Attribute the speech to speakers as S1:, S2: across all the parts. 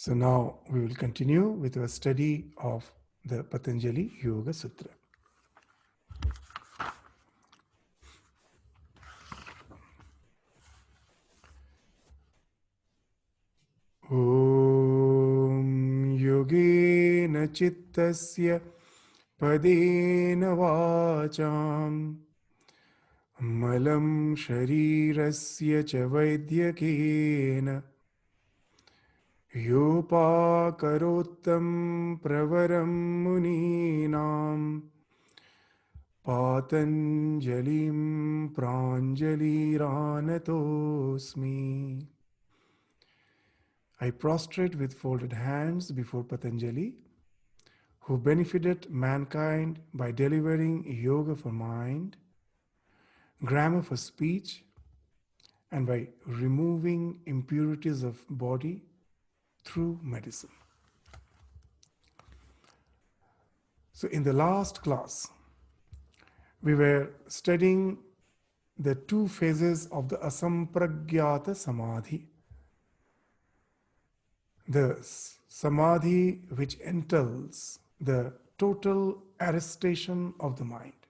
S1: So now we will continue with our study of the Patanjali Yoga Sutra. Om Yogena Chittasya Padena Vacham Malam Sharirasya Cha Vaidyakena Yopakarottam Pravaram Muninam Patanjalim Pranjaliranatosmi. I prostrate with folded hands before Patanjali, who benefited mankind by delivering yoga for mind, grammar for speech, and by removing impurities of body through medicine. So in the last class, we were studying the two phases of the asampragyata samadhi. The samadhi which entails the total arrestation of the mind.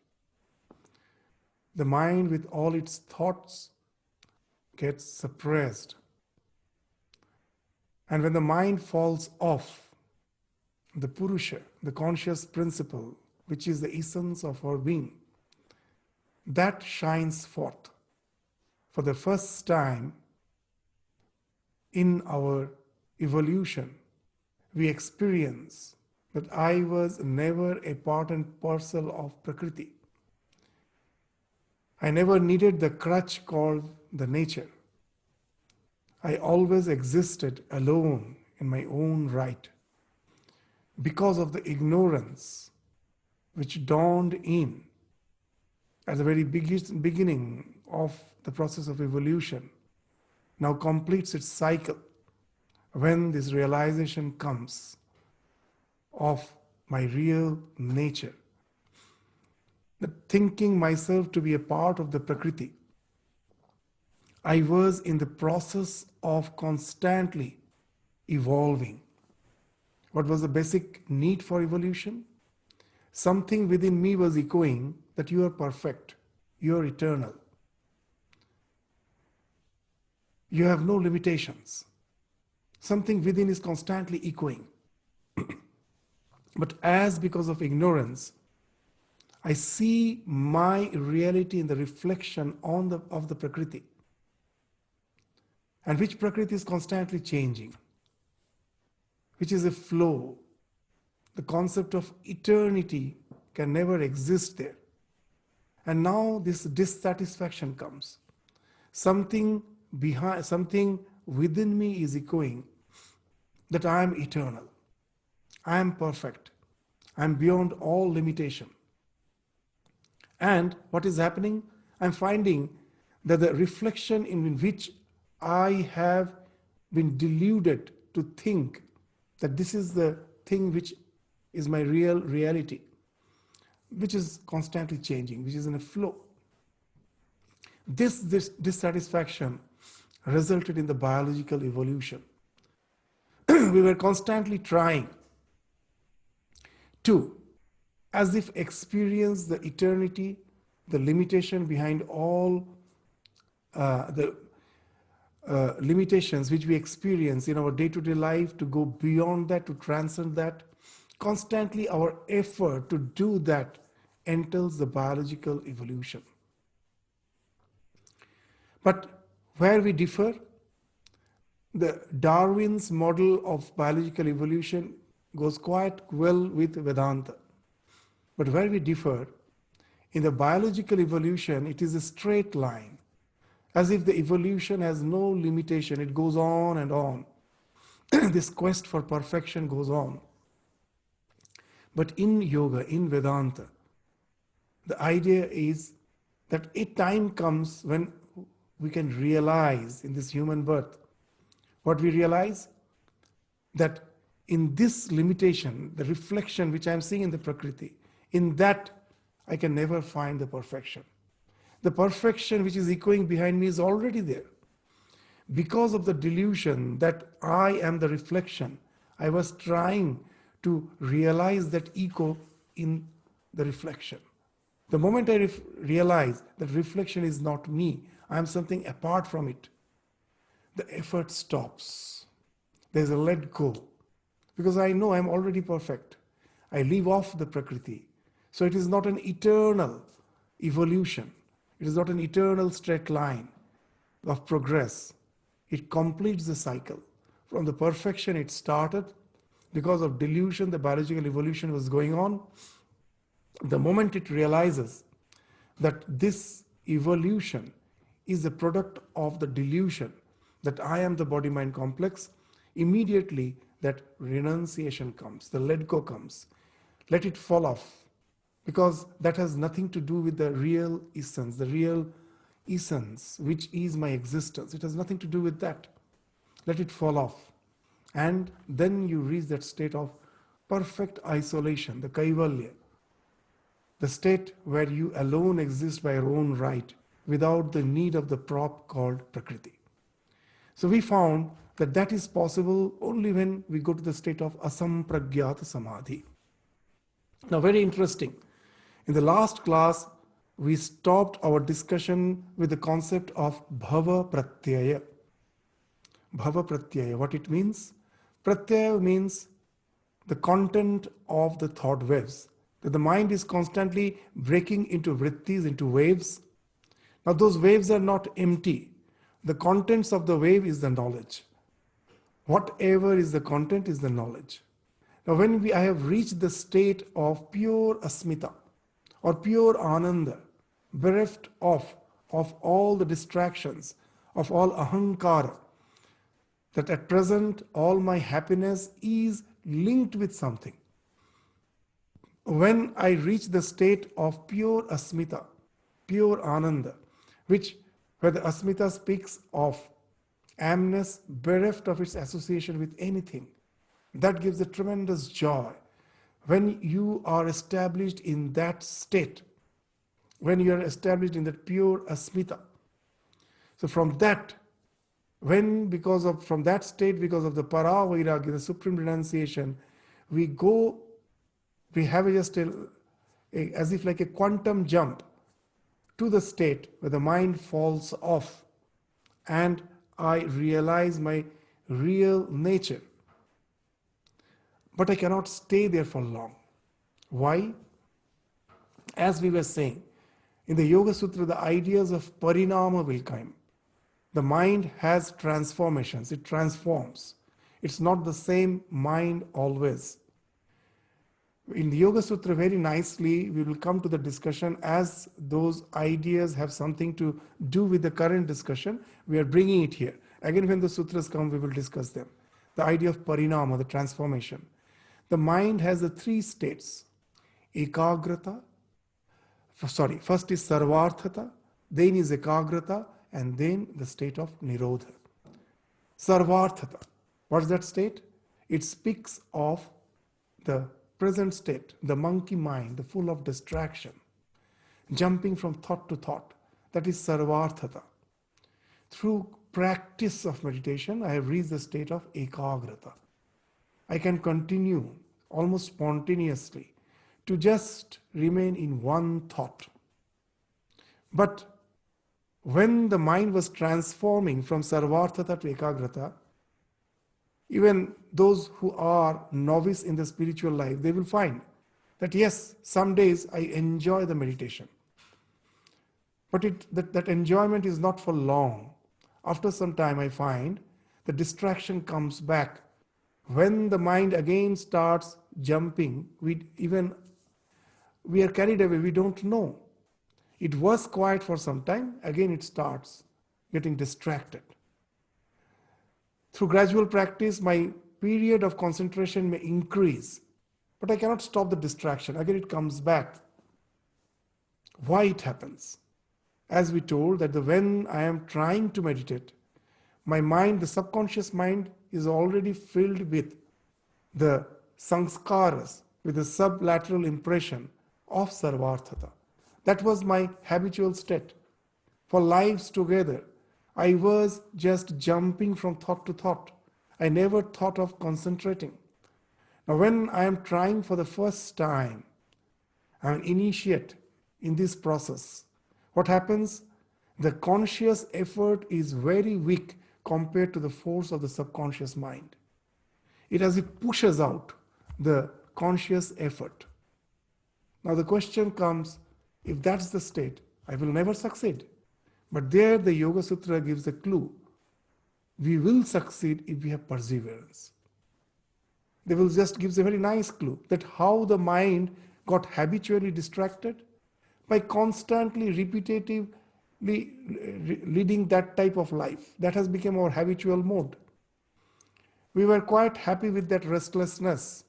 S1: The mind with all its thoughts gets suppressed. And when the mind falls off, the Purusha, the conscious principle, which is the essence of our being, that shines forth for the first time in our evolution. We experience that I was never a part and parcel of Prakriti. I never needed the crutch called the nature. I always existed alone in my own right because of the ignorance which dawned in at the very beginning of the process of evolution, now completes its cycle when this realization comes of my real nature, that thinking myself to be a part of the Prakriti, I was in the process of constantly evolving. What was the basic need for evolution? Something within me was echoing that you are perfect, you are eternal. You have no limitations. Something within is constantly echoing. But as because of ignorance, I see my reality in the reflection of the Prakriti, and which Prakriti is constantly changing, which is a flow. The concept of eternity can never exist there. And now this dissatisfaction comes. Something within me is echoing that I am eternal, I am perfect, I am beyond all limitation. And what is happening? I'm finding that the reflection in which I have been deluded to think that this is the thing which is my real reality, which is constantly changing, which is in a flow. This dissatisfaction resulted in the biological evolution. We were constantly trying to, as if experience the eternity, the limitation behind all the limitations which we experience in our day-to-day life, to go beyond that, to transcend that. Constantly our effort to do that entails the biological evolution. But where we differ, the Darwin's model of biological evolution goes quite well with Vedanta. But where we differ, in the biological evolution, it is a straight line, as if the evolution has no limitation. It goes on and on. This quest for perfection goes on. But in yoga, in Vedanta, the idea is that a time comes when we can realize in this human birth, what we realize, that in this limitation, the reflection which I am seeing in the Prakriti, in that I can never find the perfection. The perfection which is echoing behind me is already there. Because of the delusion that I am the reflection, I was trying to realize that echo in the reflection. The moment I realize that reflection is not me, I am something apart from it, the effort stops. There's a let go. Because I know I'm already perfect. I leave off the Prakriti. So it is not an eternal evolution. It is not an eternal straight line of progress. It completes the cycle. From the perfection it started, because of delusion, the biological evolution was going on. The moment it realizes that this evolution is a product of the delusion, that I am the body-mind complex, immediately that renunciation comes, the let go comes. Let it fall off, because that has nothing to do with the real essence, which is my existence. It has nothing to do with that. Let it fall off. And then you reach that state of perfect isolation, the kaivalya, the state where you alone exist by your own right, without the need of the prop called Prakriti. So we found that that is possible only when we go to the state of asampragyata samadhi. Now, very interesting. In the last class, we stopped our discussion with the concept of bhava pratyaya. Bhava pratyaya, what it means? Pratyaya means the content of the thought waves. That the mind is constantly breaking into vrittis, into waves. Now those waves are not empty. The contents of the wave is the knowledge. Whatever is the content is the knowledge. Now when I have reached the state of pure asmita or pure ananda, bereft of all the distractions, of all ahankara, that at present all my happiness is linked with something. When I reach the state of pure asmita, pure ananda, where the asmita speaks of amness bereft of its association with anything, that gives a tremendous joy. When you are established in that state, when you are established in that pure asmita, so from that, from that state, because of the para vairagya, the supreme renunciation, we have as if like a quantum jump to the state where the mind falls off and I realize my real nature. But I cannot stay there for long. Why? As we were saying, in the Yoga Sutra, the ideas of parinama will come. The mind has transformations, it transforms. It's not the same mind always. In the Yoga Sutra, very nicely, we will come to the discussion as those ideas have something to do with the current discussion. We are bringing it here. Again, when the sutras come, we will discuss them. The idea of parinama, the transformation. The mind has the three states. Ekagrata, first is sarvarthata, then is ekagrata, and then the state of nirodha. Sarvarthata, what's that state? It speaks of the present state, the monkey mind, the full of distraction, jumping from thought to thought. That is sarvarthata. Through practice of meditation, I have reached the state of ekagrata. I can continue almost spontaneously to just remain in one thought. But when the mind was transforming from sarvarthata to ekagrata, even those who are novice in the spiritual life, they will find that yes, some days I enjoy the meditation. But that enjoyment is not for long. After some time I find the distraction comes back. When the mind again starts jumping, we are carried away, we don't know. It was quiet for some time, again it starts getting distracted. Through gradual practice, my period of concentration may increase, but I cannot stop the distraction. Again it comes back. Why it happens? As we told that when I am trying to meditate, my mind, the subconscious mind, is already filled with the sanskaras, with the sublateral impression of sarvarthata. That was my habitual state. For lives together, I was just jumping from thought to thought. I never thought of concentrating. Now, when I am trying for the first time, I am an initiate in this process. What happens? The conscious effort is very weak compared to the force of the subconscious mind. It as it pushes out the conscious effort. Now the question comes, if that's the state, I will never succeed. But there the Yoga Sutra gives a clue. We will succeed if we have perseverance. They will just gives a very nice clue that how the mind got habitually distracted by constantly, repetitively leading that type of life. That has become our habitual mode. We were quite happy with that restlessness.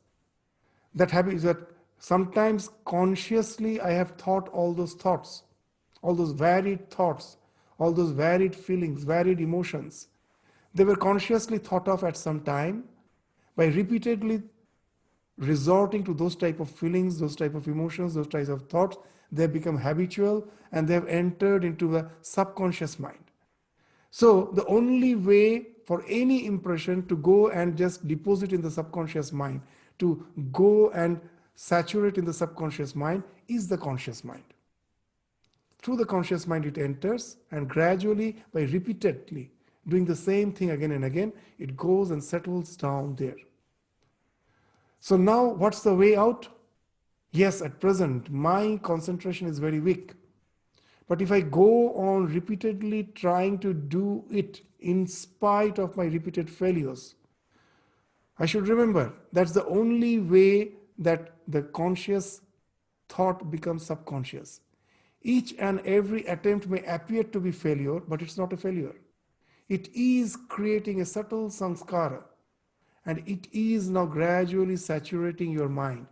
S1: That habit is that sometimes consciously I have thought all those thoughts, all those varied thoughts, all those varied feelings, varied emotions. They were consciously thought of at some time. By repeatedly resorting to those type of feelings, those type of emotions, those types of thoughts, they have become habitual and they have entered into the subconscious mind. So the only way for any impression to go and just deposit in the subconscious mind, to go and saturate in the subconscious mind, is the conscious mind. Through the conscious mind it enters, and gradually, by repeatedly doing the same thing again and again, it goes and settles down there. So now what's the way out? Yes, at present my concentration is very weak. But if I go on repeatedly trying to do it in spite of my repeated failures, I should remember that's the only way that the conscious thought becomes subconscious. Each and every attempt may appear to be failure, but it's not a failure. It is creating a subtle sanskara, and it is now gradually saturating your mind,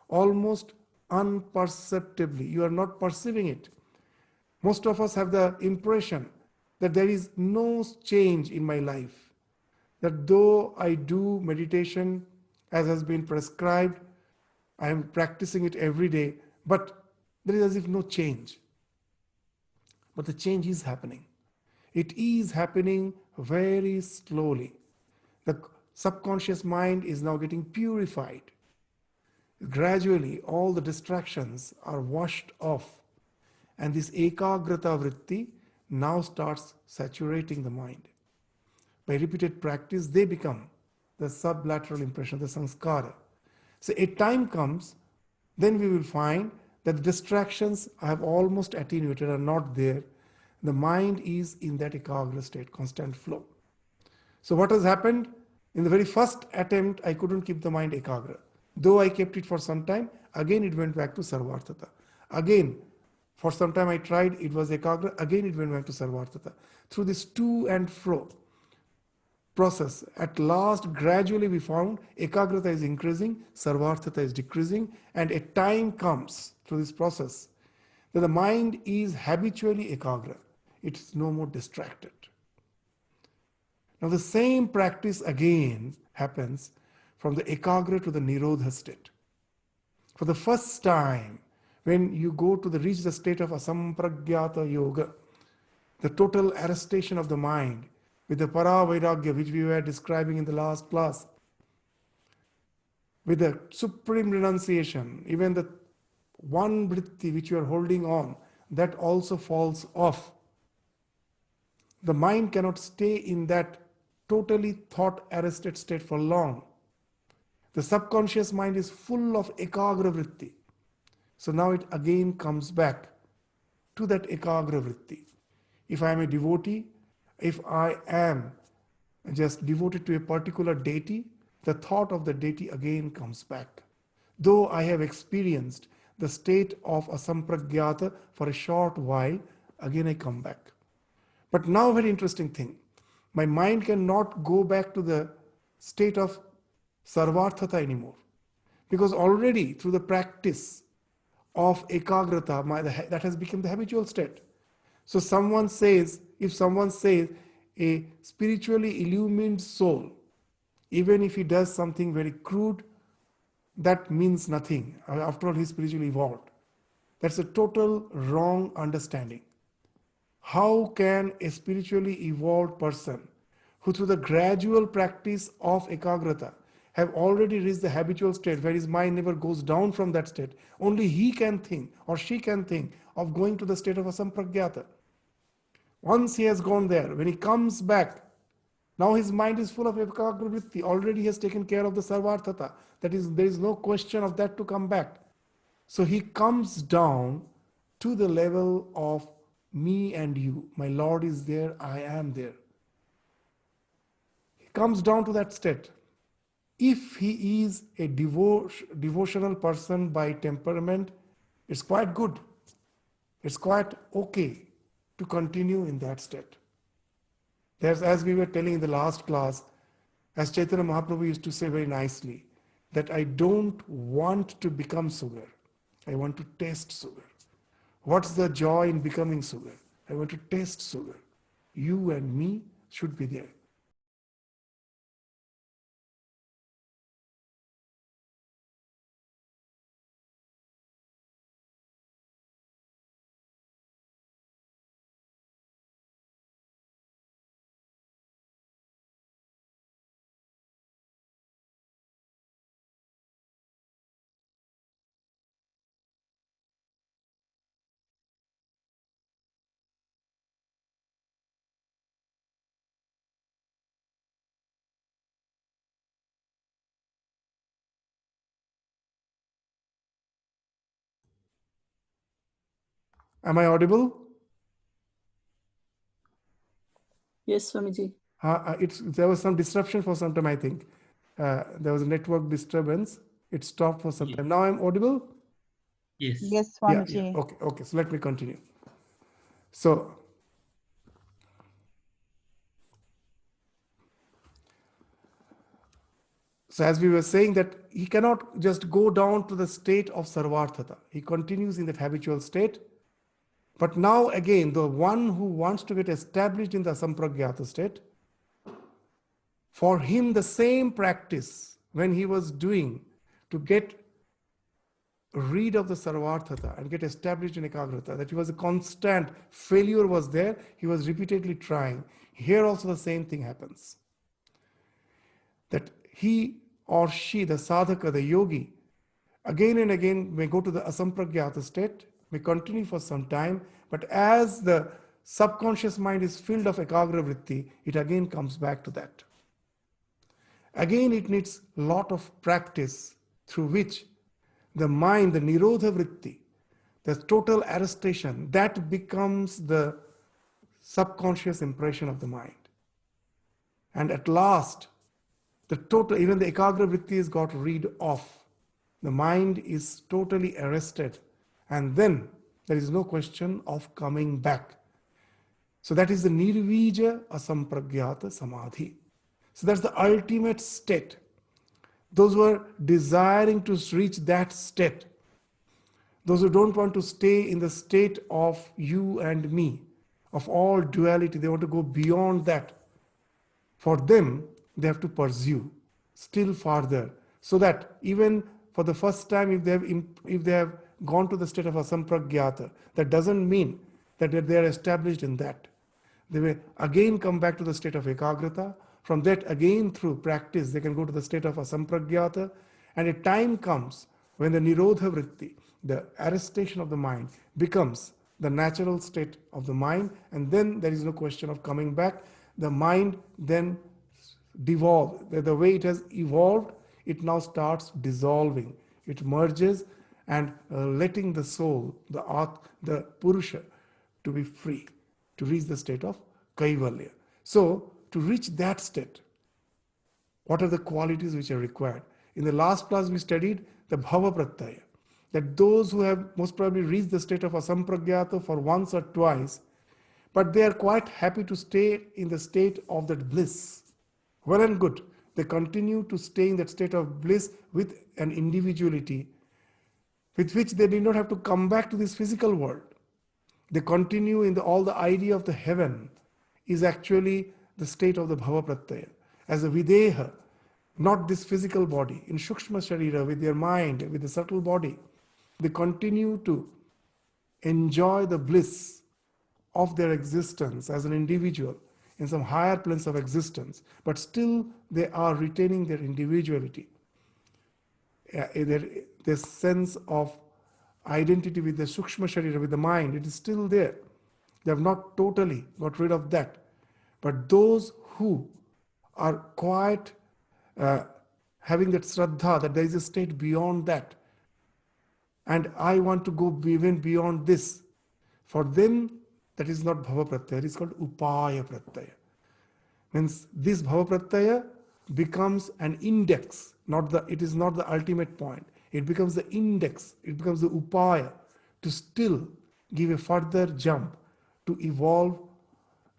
S1: almost imperceptibly. You are not perceiving it. Most of us have the impression that there is no change in my life, that though I do meditation as has been prescribed, I am practicing it every day, but there is as if no change. But the change is happening. It is happening very slowly. The subconscious mind is now getting purified. Gradually, all the distractions are washed off, and this ekagrata vritti now starts saturating the mind. By repeated practice, they become the sublateral impression, the sanskara. So a time comes, then we will find that the distractions have almost attenuated, are not there. The mind is in that ekagra state, constant flow. So what has happened? In the very first attempt, I couldn't keep the mind ekagra. Though I kept it for some time, again it went back to sarvarthata. Again, for some time I tried, it was ekagra, again it went back to sarvarthata. Through this to and fro process, at last gradually we found ekagrata is increasing, sarvarthata is decreasing, and a time comes through this process that the mind is habitually ekagra. It is no more distracted. Now the same practice again happens from the ekagra to the nirodha state. For the first time, when you go to reach the state of asampragyata yoga, the total arrestation of the mind with the paravairagya which we were describing in the last class, with the supreme renunciation, even the one vritti which you are holding on, that also falls off. The mind cannot stay in that totally thought arrested state for long. The subconscious mind is full of ekagra vritti. So now it again comes back to that ekagra vritti. If I am a devotee, if I am just devoted to a particular deity, the thought of the deity again comes back. Though I have experienced the state of asampragyata for a short while, again I come back. But now, very interesting thing, my mind cannot go back to the state of sarvarthata anymore, because already through the practice of ekagrata, that has become the habitual state. So if someone says a spiritually illumined soul, even if he does something very crude, that means nothing. After all, he is spiritually evolved. That's a total wrong understanding. How can a spiritually evolved person who through the gradual practice of ekagrata have already reached the habitual state where his mind never goes down from that state. Only he can think or she can think of going to the state of asampragyata. Once he has gone there, when he comes back, now his mind is full of ekagra vritti. Already he has taken care of the sarvarthata. That is, there is no question of that to come back. So he comes down to the level of me and you. My Lord is there, I am there. He comes down to that state. If he is a devotional person by temperament, it's quite good. It's quite okay to continue in that state. There's, as we were telling in the last class, as Chaitanya Mahaprabhu used to say very nicely, that I don't want to become sugar. I want to taste sugar. What's the joy in becoming sugar? I want to taste sugar. You and me should be there. Am I audible?
S2: Yes, Swamiji.
S1: There was some disruption for some time, I think. There was a network disturbance. It stopped for some time. Now I'm audible?
S3: Yes.
S4: Yes,
S1: Yeah.
S4: Swamiji.
S1: Okay. So let me continue. So as we were saying, that he cannot just go down to the state of sarvarthata. He continues in that habitual state. But now again, the one who wants to get established in the asampragyata state, for him the same practice when he was doing to get rid of the sarvarthata and get established in ekagrata, that he was a constant failure was there, he was repeatedly trying. Here also the same thing happens. That he or she, the sadhaka, the yogi, again and again may go to the asampragyata state, may continue for some time, but as the subconscious mind is filled of ekagra vritti, it again comes back to that. Again, it needs a lot of practice through which the mind, the nirodha vritti, the total arrestation, that becomes the subconscious impression of the mind. And at last, the total, even the ekagra vritti is got rid of. The mind is totally arrested. And then there is no question of coming back. So that is the nirvija asampragyata samadhi. So that's the ultimate state. Those who are desiring to reach that state, those who don't want to stay in the state of you and me, of all duality, they want to go beyond that. For them, they have to pursue still farther, so that even for the first time, if they have gone to the state of asampragyata, that doesn't mean that they are established in that. They will again come back to the state of ekagrata. From that, again through practice, they can go to the state of asampragyata. And a time comes when the nirodha vritti, the arrestation of the mind, becomes the natural state of the mind. And then there is no question of coming back. The mind then devolves. The way it has evolved, it now starts dissolving. It merges and letting the soul, the Purusha, to be free, to reach the state of Kaivalya. So, to reach that state, what are the qualities which are required? In the last class, we studied the bhava pratyaya, that those who have most probably reached the state of asampragyata for once or twice, but they are quite happy to stay in the state of that bliss. Well and good. They continue to stay in that state of bliss with an individuality with which they did not have to come back to this physical world. They continue in all the idea of the heaven is actually the state of the bhava pratyaya. As a videha, not this physical body, in shukshma sharira, with their mind, with the subtle body, they continue to enjoy the bliss of their existence as an individual in some higher planes of existence, but still they are retaining their individuality. Their sense of identity with the Sukshma Sharira, with the mind, it is still there. They have not totally got rid of that. But those who are quite having that Shraddha, that there is a state beyond that, and I want to go even beyond this, for them that is not Bhava Pratyaya, it is called Upaya Pratyaya. Means this Bhava Pratyaya becomes an index, it is not the ultimate point. It becomes the index, it becomes the upaya to still give a further jump, to evolve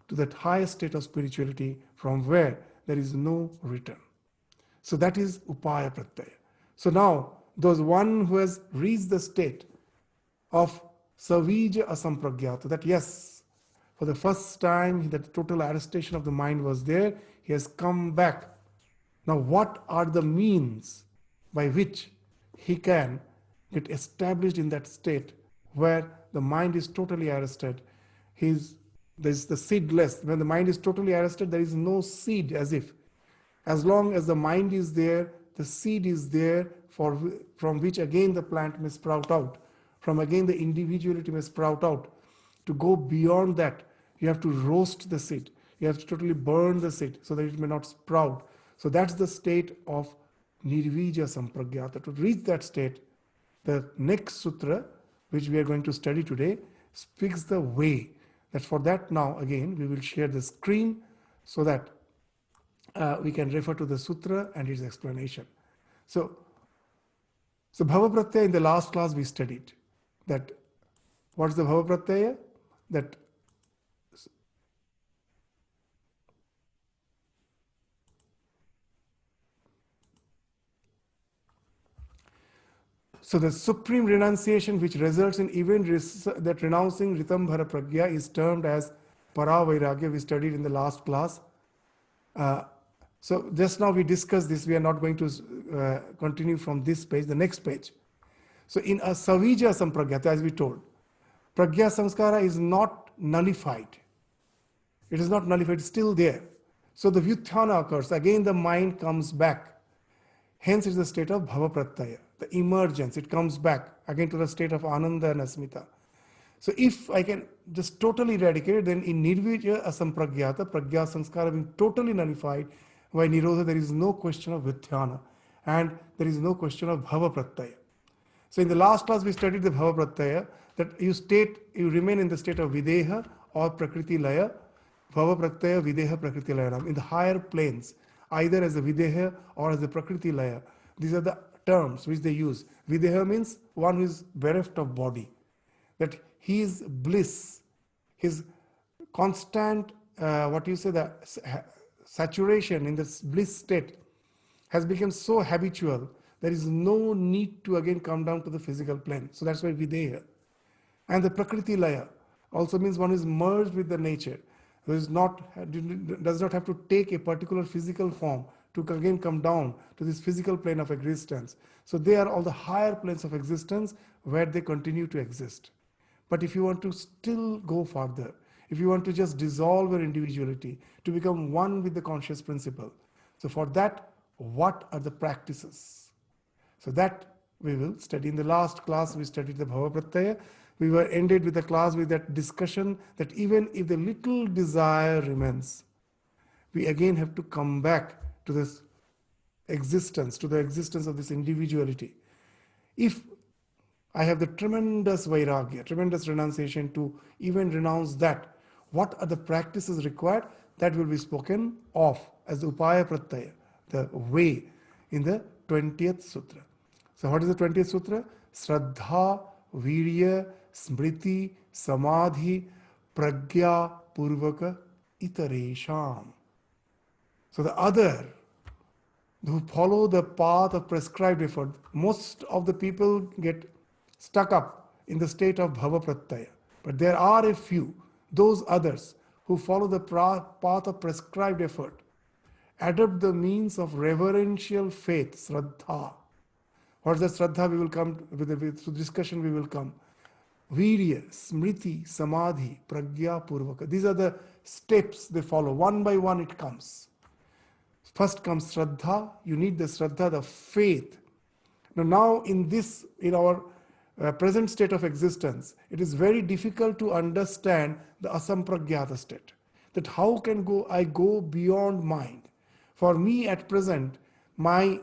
S1: to that highest state of spirituality from where there is no return. So that is upaya pratyaya. So now, those one who has reached the state of savija asampragyata, that yes, for the first time that total arrestation of the mind was there, he has come back. Now what are the means by which he can get established in that state where the mind is totally arrested? There's the seedless. When the mind is totally arrested, there is no seed, as if. As long as the mind is there, the seed is there from which again the plant may sprout out. From again the individuality may sprout out. To go beyond that, you have to roast the seed. You have to totally burn the seed so that it may not sprout. So that's the state of nirvija sampragyata. To reach that state, the next sutra, which we are going to study today, speaks the way. That for that now, again, we will share the screen so that we can refer to the sutra and its explanation. So Bhava Pratyaya, in the last class we studied that what's the Bhava Pratyaya? That so the supreme renunciation which results in even that renouncing Ritambhara Pragya is termed as Paravairagya. We studied in the last class. So just now we discussed this. We are not going to continue from this page, the next page. So in a Savija Sampragyata, as we told, Pragya Samskara is not nullified. It is not nullified, it's still there. So the Vyuthana occurs. Again the mind comes back. Hence it's the state of Bhava Pratyaya, the emergence. It comes back again to the state of Ananda and Asmita. So if I can just totally eradicate it, then in Nirvija Asampragyata, Pragya Samskara being totally nullified, by Nirodha there is no question of Vyuthana and there is no question of Bhava Pratyaya. So in the last class we studied the Bhava Pratyaya, that you remain in the state of Videha or Prakriti Laya, Bhava Pratyaya, Videha, Prakriti Laya. In the higher planes, either as a Videha or as a Prakriti Laya. These are the terms which they use. Videha means one who is bereft of body. That his bliss, his constant, the saturation in this bliss state has become so habitual, there is no need to again come down to the physical plane. So that's why Videha. And the Prakriti Laya also means one is merged with the nature, who does not have to take a particular physical form to again come down to this physical plane of existence. So they are all the higher planes of existence where they continue to exist. But if you want to still go further, if you want to just dissolve your individuality, to become one with the conscious principle, so for that, what are the practices? So that we will study. In the last class, we studied the Bhava Pratyaya. We were ended with the class with that discussion that even if the little desire remains, we again have to come back to this existence, to the existence of this individuality. If I have the tremendous vairagya, tremendous renunciation to even renounce that, what are the practices required? That will be spoken of as the Upaya Pratyaya, the way, in the 20th Sutra. So what is the 20th Sutra? Shraddha, Virya, Smriti, Samadhi, Pragya, Purvaka, Itaresham. So the other who follow the path of prescribed effort, most of the people get stuck up in the state of Bhava Pratyaya. But there are a few, those others who follow the path of prescribed effort, adopt the means of reverential faith, Shraddha. What is the Shraddha? We will come, through discussion we will come. Virya, Smriti, Samadhi, Pragya, Purvaka. These are the steps they follow. One by one it comes. First comes Shraddha. You need the Shraddha, the faith. Now in our present state of existence, it is very difficult to understand the asampragyata state. That how can I go beyond mind? For me at present, my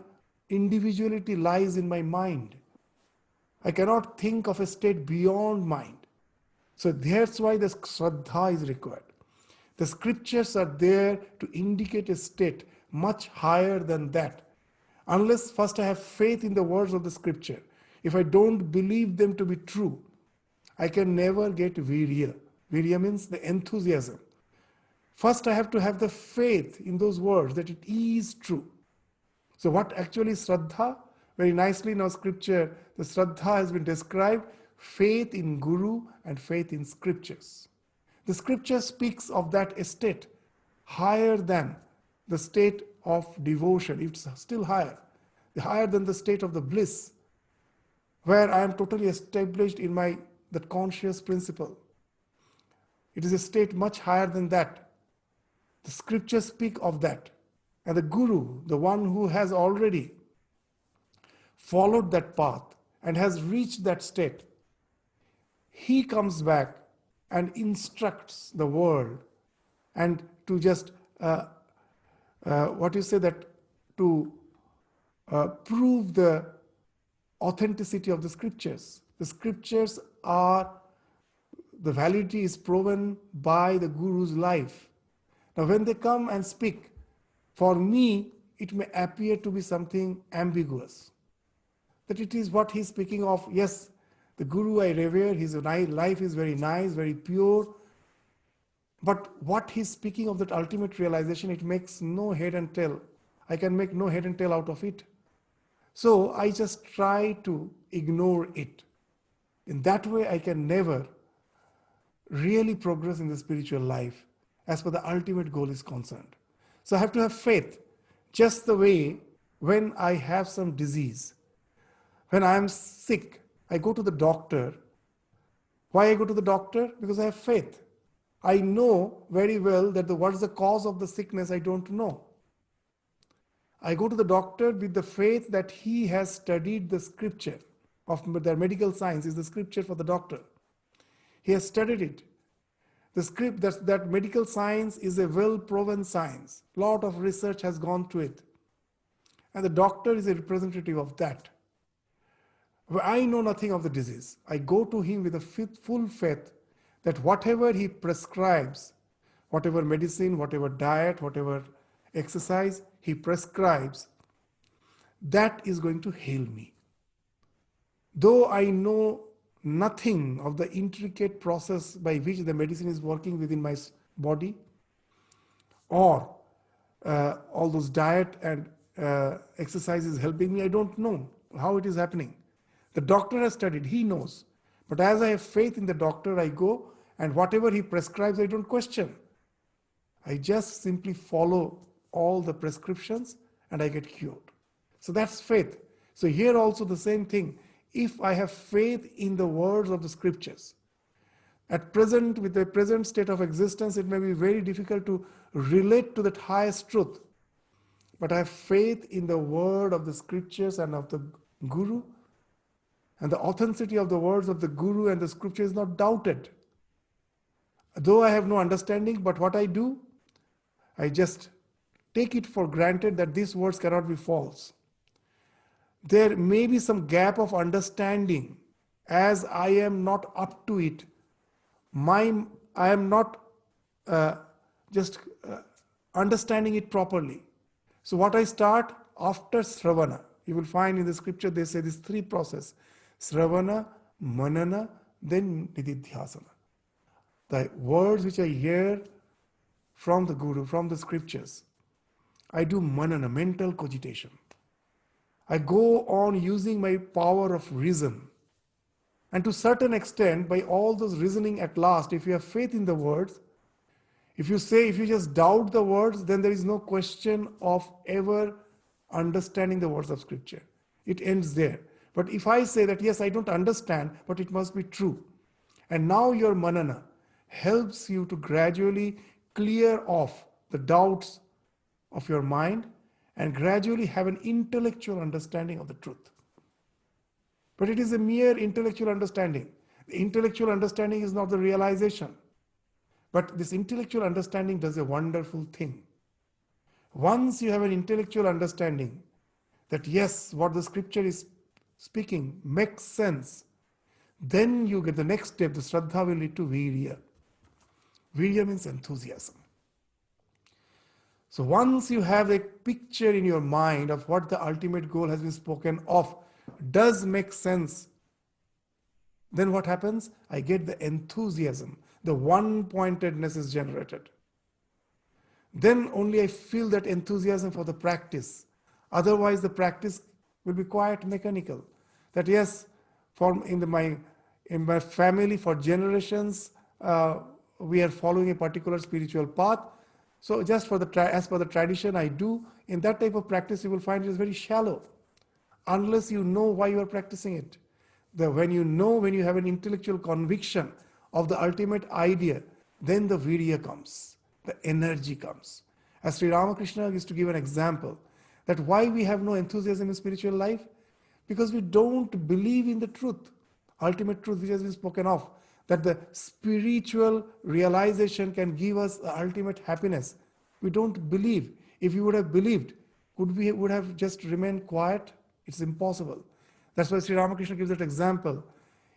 S1: individuality lies in my mind. I cannot think of a state beyond mind. So that's why the Shraddha is required. The scriptures are there to indicate a state much higher than that. Unless first I have faith in the words of the scripture, if I don't believe them to be true, I can never get virya. Virya means the enthusiasm. First I have to have the faith in those words that it is true. So what actually is Shraddha? Very nicely in our scripture, the Shraddha has been described, faith in Guru and faith in scriptures. The scripture speaks of that state higher than the state of devotion. It's still higher than the state of the bliss, where I am totally established in that conscious principle. It is a state much higher than that. The scriptures speak of that. And the Guru, the one who has already followed that path and has reached that state, he comes back and instructs the world and to just to prove the authenticity of the scriptures. The scriptures the validity is proven by the Guru's life. Now when they come and speak, for me it may appear to be something ambiguous. That it is what he's speaking of. Yes, the Guru I revere, his life is very nice, very pure. But what he's speaking of, that ultimate realization, it makes no head and tail. I can make no head and tail out of it. So I just try to ignore it. In that way, I can never really progress in the spiritual life as per the ultimate goal is concerned. So I have to have faith, just the way when I have some disease. When I am sick, I go to the doctor. Why I go to the doctor? Because I have faith. I know very well that what is the cause of the sickness, I don't know. I go to the doctor with the faith that he has studied the scripture of the medical science is the scripture for the doctor. He has studied it. The script that medical science is a well-proven science. A lot of research has gone to it. And the doctor is a representative of that. I know nothing of the disease. I go to him with a full faith that whatever he prescribes, whatever medicine, whatever diet, whatever exercise he prescribes, that is going to heal me. Though I know nothing of the intricate process by which the medicine is working within my body, or all those diet and exercise is helping me, I don't know how it is happening. The doctor has studied, he knows. But as I have faith in the doctor, I go and whatever he prescribes, I don't question. I just simply follow all the prescriptions and I get cured. So that's faith. So here also the same thing. If I have faith in the words of the scriptures, at present, with the present state of existence, it may be very difficult to relate to that highest truth. But I have faith in the word of the scriptures and of the Guru, and the authenticity of the words of the Guru and the scripture is not doubted. Though I have no understanding, but what I do, I just take it for granted that these words cannot be false. There may be some gap of understanding as I am not up to it. I am not understanding it properly. So what I start after Sravana, you will find in the scripture they say these three processes. Sravana, Manana, then Nididhyasana. The words which I hear from the Guru, from the scriptures, I do Manana, mental cogitation. I go on using my power of reason. And to a certain extent, by all those reasoning at last, if you have faith in the words, if you just doubt the words, then there is no question of ever understanding the words of scripture. It ends there. But if I say that, yes, I don't understand, but it must be true. And now your manana helps you to gradually clear off the doubts of your mind and gradually have an intellectual understanding of the truth. But it is a mere intellectual understanding. The intellectual understanding is not the realization. But this intellectual understanding does a wonderful thing. Once you have an intellectual understanding that yes, what the scripture is speaking makes sense, then you get the next step. The Shraddha will lead to Virya. Virya means enthusiasm. So once you have a picture in your mind of what the ultimate goal has been spoken of, does make sense, then what happens? I get the enthusiasm. The one-pointedness is generated. Then only I feel that enthusiasm for the practice. Otherwise, the practice will be quite mechanical. That yes, in my family for generations, we are following a particular spiritual path. So just as per the tradition I do, in that type of practice you will find it is very shallow, unless you know why you are practicing it. When you have an intellectual conviction of the ultimate idea, then the virya comes, the energy comes. As Sri Ramakrishna used to give an example, that why we have no enthusiasm in spiritual life? Because we don't believe in the truth, ultimate truth which has been spoken of, that the spiritual realization can give us the ultimate happiness. We don't believe. If we would have believed, would have just remained quiet? It's impossible. That's why Sri Ramakrishna gives that example.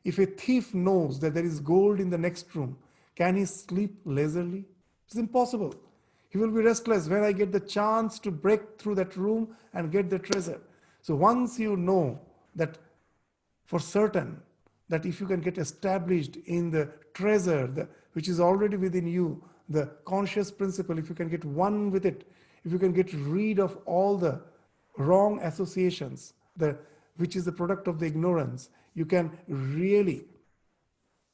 S1: If a thief knows that there is gold in the next room, can he sleep lazily? It's impossible. He will be restless when I get the chance to break through that room and get the treasure. So once you know that for certain, that if you can get established in the treasure which is already within you, the conscious principle, if you can get one with it, if you can get rid of all the wrong associations, which is the product of the ignorance, you can really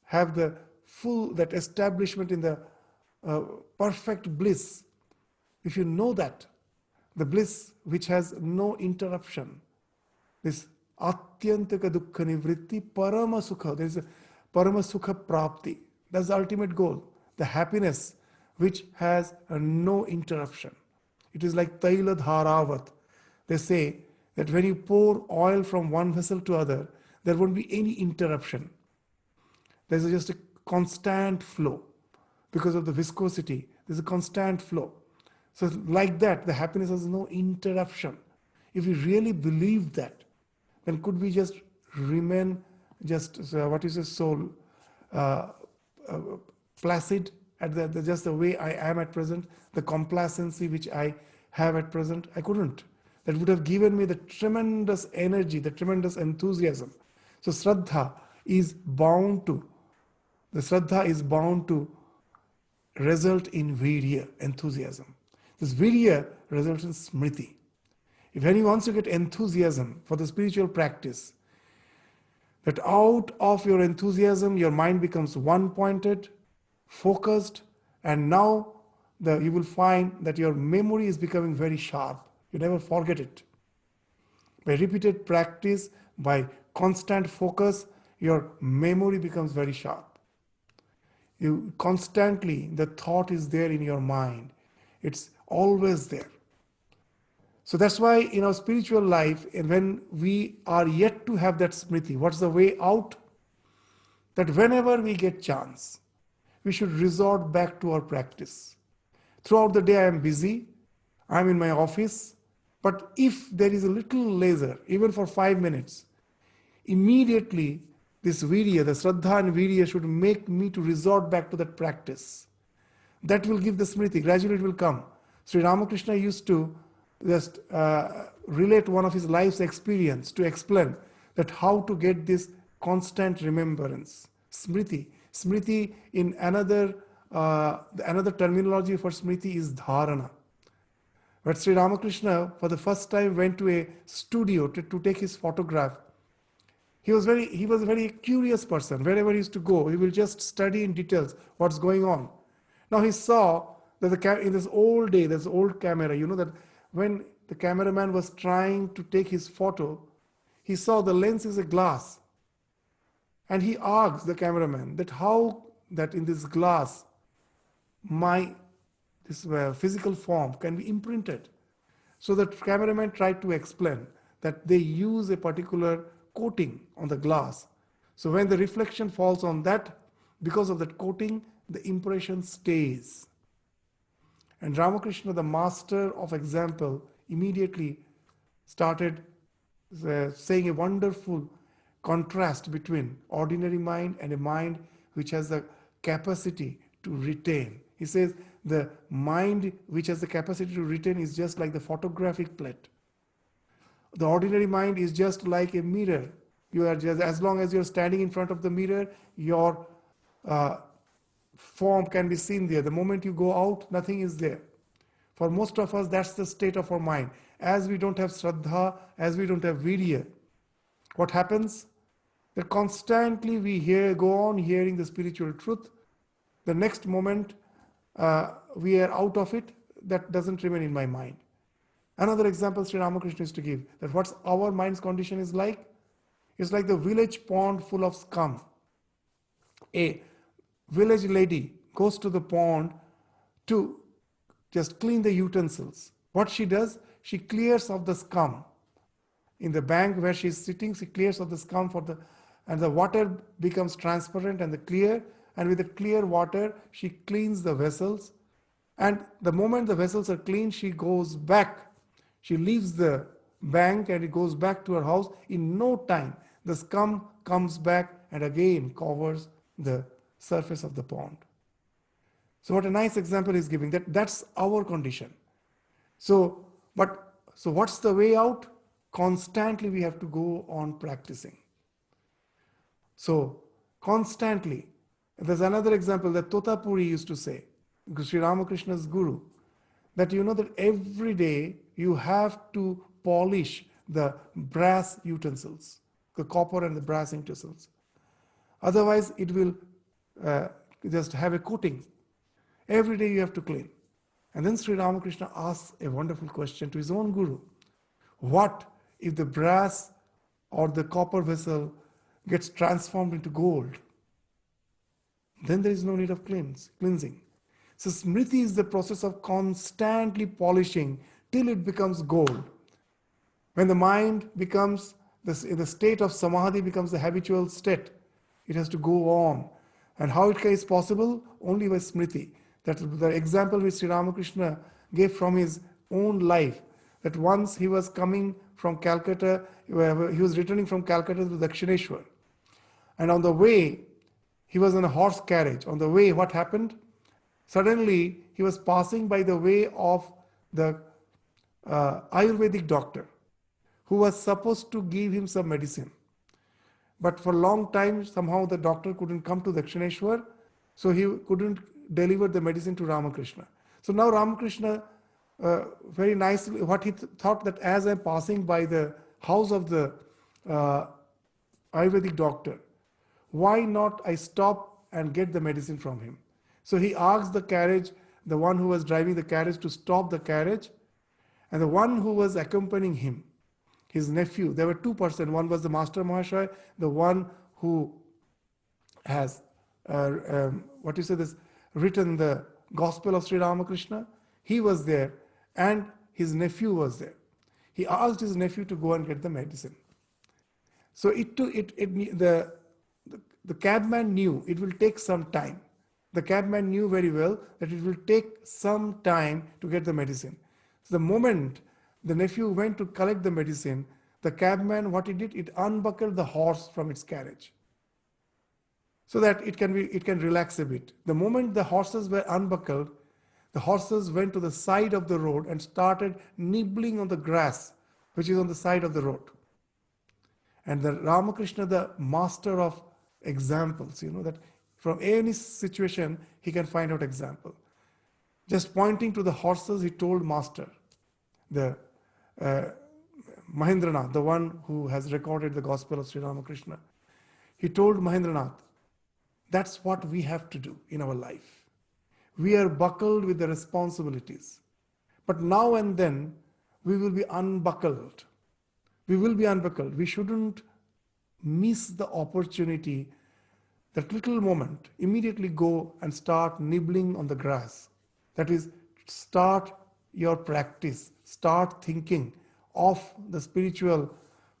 S1: have that establishment in the perfect bliss. If you know that, the bliss which has no interruption, this atyantaka dukkha nivritti parama sukha, there is a parama sukha prapti. That's the ultimate goal, the happiness which has no interruption. It is like taila dharavat. They say that when you pour oil from one vessel to other, there won't be any interruption. There's just a constant flow. Because of the viscosity, there's a constant flow. So like that, the happiness has no interruption. If we really believe that, then could we just remain so placid at just the way I am at present, the complacency which I have at present? I couldn't. That would have given me the tremendous energy, the tremendous enthusiasm. So Shraddha is bound to result in virya, enthusiasm. This virya results in smriti. If anyone wants to get enthusiasm for the spiritual practice, that out of your enthusiasm, your mind becomes one-pointed, focused, and now you will find that your memory is becoming very sharp. You never forget it. By repeated practice, by constant focus, your memory becomes very sharp. You constantly, the thought is there in your mind. It's always there. So that's why in our spiritual life, and when we are yet to have that smriti, what's the way out? That whenever we get chance, we should resort back to our practice. Throughout the day I am busy, I'm in my office, but if there is a little leisure, even for 5 minutes, immediately this virya, the Shraddha and virya should make me to resort back to that practice. That will give the smriti, gradually it will come. Sri Ramakrishna used to just relate one of his life's experience to explain that how to get this constant remembrance. Smriti. Smriti in another terminology for smriti is dharana. But Sri Ramakrishna for the first time went to a studio to take his photograph. He was a very curious person. Wherever he used to go, he will just study in details what's going on. Now he saw that in this old day, this old camera, that when the cameraman was trying to take his photo, he saw the lens is a glass. And he asked the cameraman that how that in this glass my this physical form can be imprinted. So the cameraman tried to explain that they use a particular coating on the glass. So when the reflection falls on that, because of that coating, the impression stays. And Ramakrishna, the master of example, immediately started saying a wonderful contrast between ordinary mind and a mind which has the capacity to retain. He says the mind which has the capacity to retain is just like the photographic plate. The ordinary mind is just like a mirror. You are just, as long as you're standing in front of the mirror, your form can be seen there. The moment you go out, nothing is there. For most of us, that's the state of our mind. As we don't have Shraddha, as we don't have Virya, what happens? That constantly we go on hearing the spiritual truth. The next moment we are out of it, that doesn't remain in my mind. Another example Sri Ramakrishna is to give, that what's our mind's condition is like? It's like the village pond full of scum. A village lady goes to the pond to just clean the utensils. What she does, she clears off the scum. In the bank where she is sitting, she clears off the scum and the water becomes transparent and clear. And with the clear water, she cleans the vessels. And the moment the vessels are clean, she goes back. She leaves the bank and it goes back to her house. In no time, the scum comes back and again covers the surface of the pond. So what a nice example is giving, that's our condition. So what's the way out? Constantly we have to go on practicing. So constantly. There's another example that Totapuri used to say, Sri Ramakrishna's guru, that that every day you have to polish the brass utensils, the copper and the brass utensils. Otherwise it will just have a coating. Every day you have to clean. And then Sri Ramakrishna asks a wonderful question to his own guru. What if the brass or the copper vessel gets transformed into gold? Then there is no need of cleansing. So smriti is the process of constantly polishing till it becomes gold. When the mind becomes, in the state of samadhi becomes the habitual state, it has to go on. And how it is possible? Only by smriti. That's the example which Sri Ramakrishna gave from his own life. That once he was coming from Calcutta, he was returning from Calcutta to Dakshineshwar. And on the way, he was in a horse carriage. On the way, what happened? Suddenly, he was passing by the way of the Ayurvedic doctor who was supposed to give him some medicine. But for a long time, somehow the doctor couldn't come to Dakshineshwar, so he couldn't deliver the medicine to Ramakrishna. So now Ramakrishna, very nicely, what he thought that as I'm passing by the house of the Ayurvedic doctor, why not I stop and get the medicine from him? So he asked the carriage, the one who was driving the carriage, to stop the carriage, and the one who was accompanying him, his nephew, there were two persons. One was the Master Mahashaya, the one who has written the Gospel of Sri Ramakrishna. He was there, and his nephew was there. He asked his nephew to go and get the medicine. So the cabman knew it will take some time. The cabman knew very well that it will take some time to get the medicine. So the moment the nephew went to collect the medicine, the cabman, what he did, it unbuckled the horse from its carriage, so that it can relax a bit. The moment the horses were unbuckled, the horses went to the side of the road and started nibbling on the grass, which is on the side of the road. And the Ramakrishna, the master of examples, that from any situation he can find out example. Just pointing to the horses, he told Master, the Mahendranath, the one who has recorded the Gospel of Sri Ramakrishna, he told Mahendranath, that's what we have to do in our life. We are buckled with the responsibilities. But now and then, we will be unbuckled. We will be unbuckled. We shouldn't miss the opportunity, that little moment, immediately go and start nibbling on the grass. That is, start your practice, start thinking of the spiritual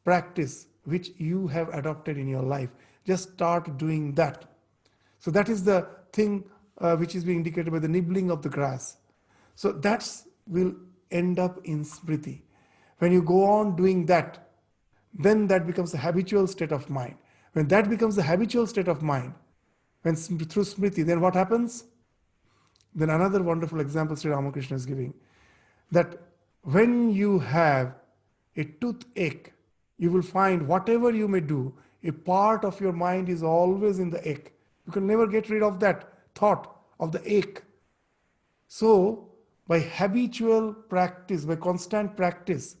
S1: practice which you have adopted in your life. Just start doing that. So that is the thing which is being indicated by the nibbling of the grass. So that will end up in smriti. When you go on doing that, then that becomes a habitual state of mind. When that becomes a habitual state of mind, when through smriti, then what happens? Then another wonderful example Sri Ramakrishna is giving, that when you have a toothache, you will find whatever you may do, a part of your mind is always in the ache. You can never get rid of that thought of the ache. So, by habitual practice, by constant practice,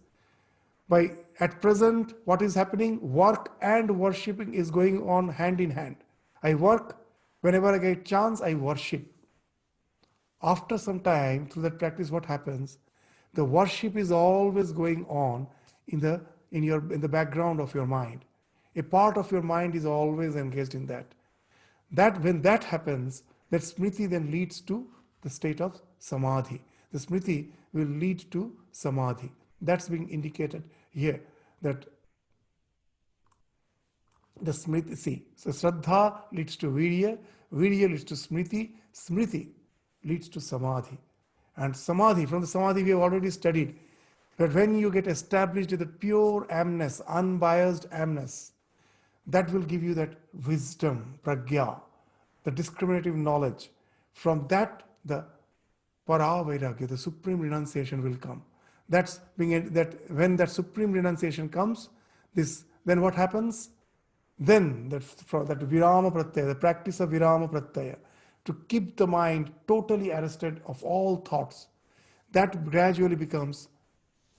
S1: by at present, what is happening? Work and worshipping is going on hand in hand. I work, whenever I get chance, I worship. After some time, through that practice, what happens? The worship is always going on in the background of your mind. A part of your mind is always engaged in that. That when that happens, that smriti then leads to the state of samadhi. The smriti will lead to samadhi. That's being indicated here. That the smriti, see, so Shraddha leads to Virya, Virya leads to Smriti, Smriti leads to Samadhi. And Samadhi, from the Samadhi we have already studied, that when you get established with the pure amness, unbiased amness, that will give you that wisdom, pragya, the discriminative knowledge. From that, the para vairagya, the supreme renunciation will come. That's being that when that supreme renunciation comes, then what happens? Then that virama pratyaya, the practice of virama pratyaya, to keep the mind totally arrested of all thoughts, that gradually becomes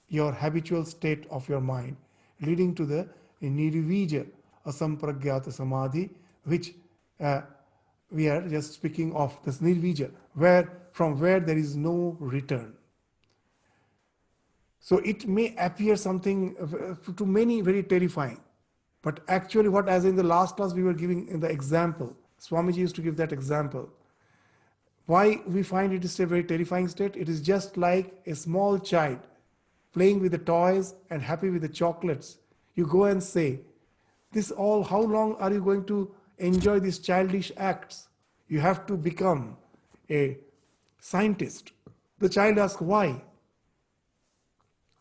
S1: your habitual state of your mind, leading to the nirvija asampragyata samadhi, which we are just speaking of, this nirvija, from where there is no return. So it may appear something to many very terrifying, but actually what, as in the last class we were giving in the example, Swamiji used to give that example. Why we find it is a very terrifying state? It is just like a small child playing with the toys and happy with the chocolates. You go and say, how long are you going to enjoy these childish acts? You have to become a scientist. The child asks, why?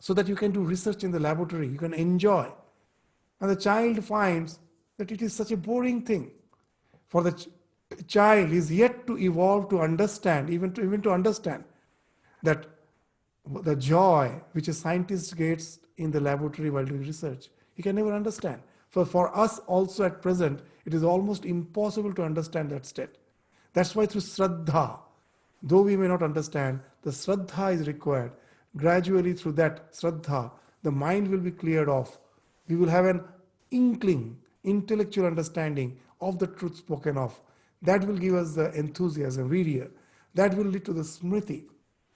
S1: So that you can do research in the laboratory, you can enjoy. And the child finds that it is such a boring thing. For the child is yet to evolve to understand, even to understand that the joy which a scientist gets in the laboratory while doing research, he can never understand. For us also at present, it is almost impossible to understand that state. That's why through Shraddha, though we may not understand, the Shraddha is required. Gradually through that Shraddha, the mind will be cleared off. We will have an inkling, intellectual understanding of the truth spoken of. That will give us the enthusiasm, virya. That will lead to the smriti,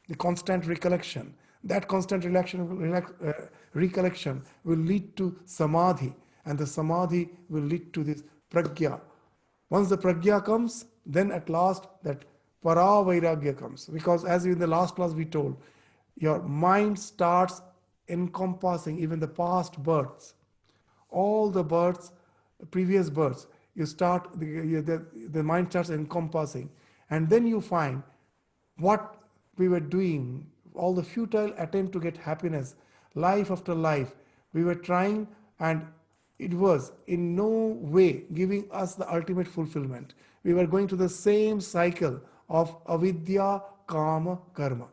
S1: the constant recollection. That constant recollection will lead to samadhi, and the samadhi will lead to this pragya. Once the pragya comes, then at last that para vairagya comes. Because as in the last class we told, your mind starts encompassing even the past births, all the births, previous births. You start the mind starts encompassing, and then you find what we were doing, all the futile attempt to get happiness, life after life, we were trying, and it was in no way giving us the ultimate fulfillment. We were going to the same cycle of avidya, kama, karma.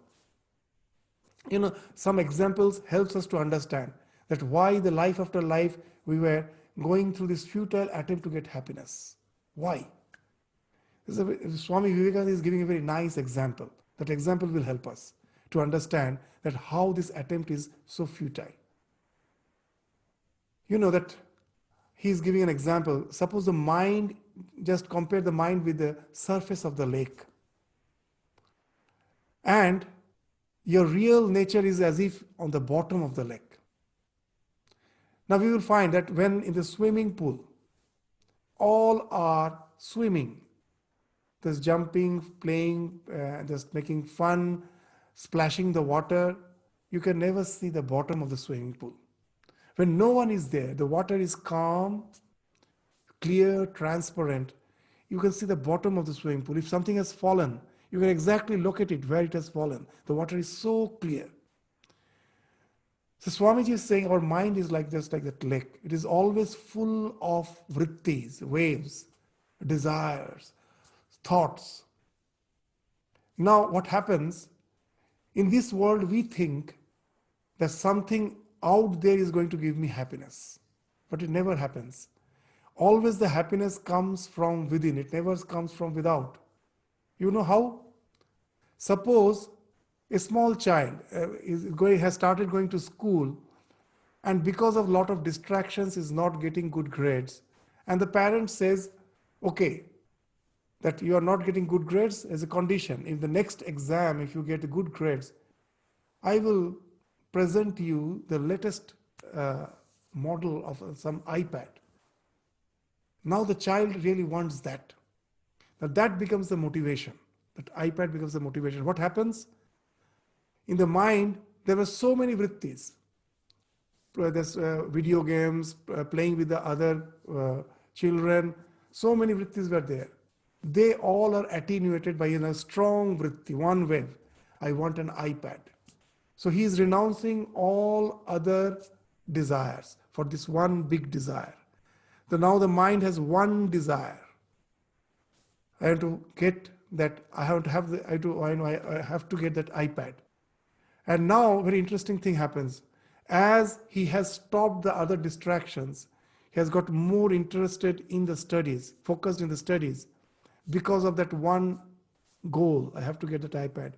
S1: Some examples helps us to understand that why the life after life we were going through this futile attempt to get happiness. Why? Swami Vivekananda is giving a very nice example. That example will help us to understand that how this attempt is so futile. You know that he is giving an example. Suppose the mind, just compare the mind with the surface of the lake. And your real nature is as if on the bottom of the lake. Now we will find that when in the swimming pool, all are swimming, just jumping, playing, just making fun, splashing the water, you can never see the bottom of the swimming pool. When no one is there, the water is calm, clear, transparent. You can see the bottom of the swimming pool. If something has fallen, you can exactly locate it where it has fallen. The water is so clear. So Swamiji is saying our mind is like just like that lake. It is always full of vrittis, waves, desires, thoughts. Now what happens, in this world we think that something out there is going to give me happiness. But it never happens. Always the happiness comes from within. It never comes from without. You know how? Suppose a small child has started going to school, and because of a lot of distractions is not getting good grades, and the parent says, okay, that you are not getting good grades as a condition. In the next exam, if you get good grades, I will present you the latest model of some iPad. Now the child really wants that. Now that becomes the motivation. That iPad becomes the motivation. What happens? In the mind, there were so many vrittis. There's video games, playing with the other children. So many vrittis were there. They all are attenuated by a strong vritti, one wave. I want an iPad. So he is renouncing all other desires for this one big desire. So now the mind has one desire. I have to get that. I have to get that iPad. And now, very interesting thing happens. As he has stopped the other distractions, he has got more interested in the studies, focused in the studies, because of that one goal. I have to get that iPad.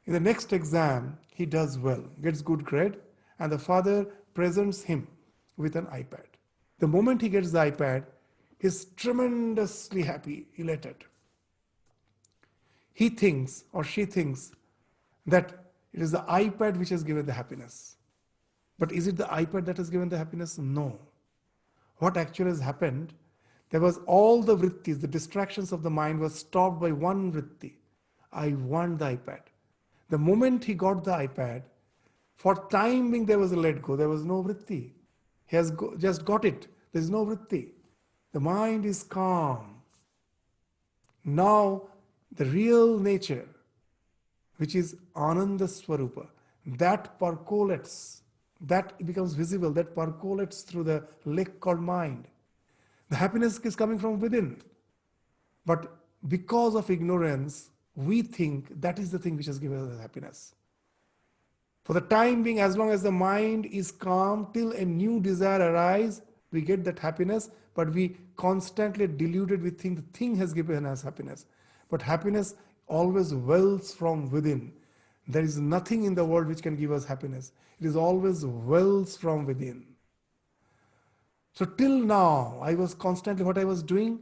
S1: In the next exam, he does well, gets good grade, and the father presents him with an iPad. The moment he gets the iPad, he's tremendously happy, elated. He thinks or she thinks that it is the iPad which has given the happiness. But is it the iPad that has given the happiness? No. What actually has happened, there was all the vrittis, the distractions of the mind was stopped by one vritti. I want the iPad. The moment he got the iPad, for time being there was a let go, there was no vritti. He has just got it. There is no vritti. The mind is calm. Now the real nature, which is Ananda Swarupa, that percolates, that becomes visible, that percolates through the lake called mind. The happiness is coming from within. But because of ignorance, we think that is the thing which has given us happiness. For the time being, as long as the mind is calm, till a new desire arises, we get that happiness, but we constantly deluded, we think the thing has given us happiness. But happiness always wells from within. There is nothing in the world which can give us happiness. It is always wells from within. So till now, I was constantly, what I was doing,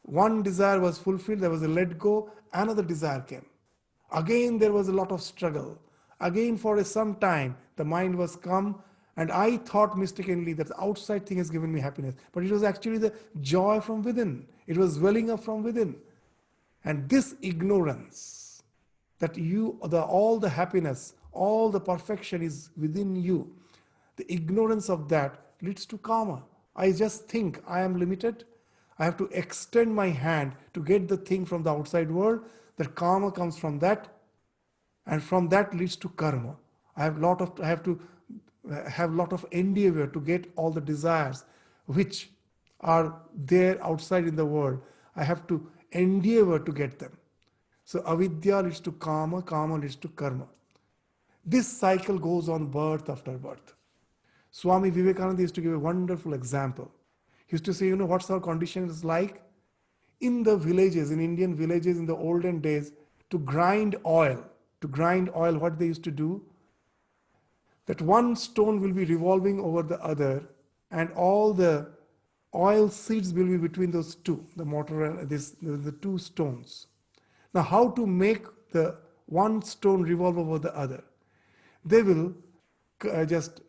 S1: one desire was fulfilled, there was a let go, another desire came. Again, there was a lot of struggle. Again, for some time, the mind was calm, and I thought mistakenly that the outside thing has given me happiness. But it was actually the joy from within. It was welling up from within. And this ignorance, that all the happiness, all the perfection is within you, the ignorance of that leads to karma. I just think I am limited. I have to extend my hand to get the thing from the outside world. That karma comes from that, and from that leads to karma. I have to have lot of endeavor to get all the desires which are there outside in the world. I have to endeavor to get them. So avidya leads to karma, karma leads to karma. This cycle goes on birth after birth. Swami Vivekananda used to give a wonderful example. He used to say, what's our condition is like? In the villages, in Indian villages in the olden days, to grind oil, what they used to do, that one stone will be revolving over the other, and all the oil seeds will be between those two, the mortar and the two stones. Now, how to make the one stone revolve over the other? They will just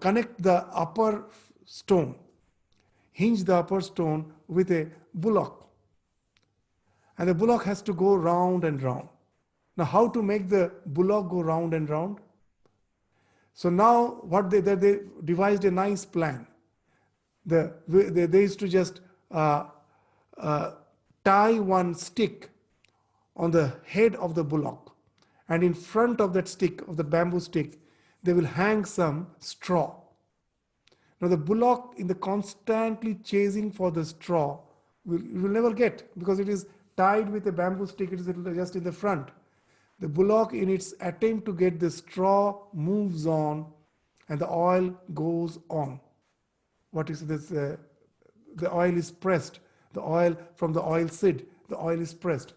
S1: connect the upper stone, hinge the upper stone with a bullock, and the bullock has to go round and round. Now, how to make the bullock go round and round? So now what they devised a nice plan. They used to just tie one stick on the head of the bullock, and in front of that stick, of the bamboo stick, they will hang some straw. Now the bullock, in the constantly chasing for the straw, will never get, because it is tied with a bamboo stick, it is just in the front. The bullock, in its attempt to get the straw, moves on, and the oil goes on. What is this? The oil is pressed. The oil from the oil seed, the oil is pressed.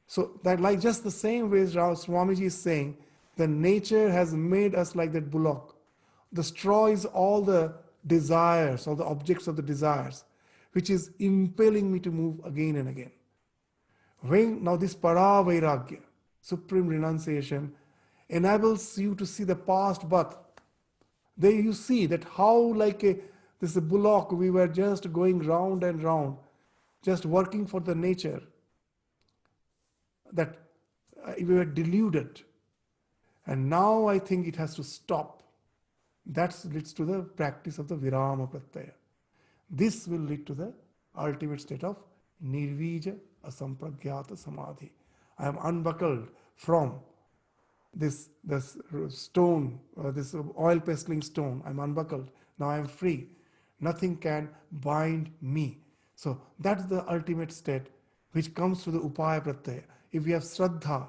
S1: So that, like just the same way as Swamiji is saying, the nature has made us like that bullock. The straw is all the desires, all the objects of the desires, which is impelling me to move again and again. When now this para vairagya, supreme renunciation, enables you to see the past birth. There you see that how, like this bullock, we were just going round and round, just working for the nature, that we were deluded. And now I think it has to stop. That leads to the practice of the virama pratyaya. This will lead to the ultimate state of nirvija asampragyata samadhi. I am unbuckled from this stone, this oil pestling stone. I'm unbuckled. Now I'm free. Nothing can bind me. So that's the ultimate state which comes through the upaya pratyaya. If we have shraddha,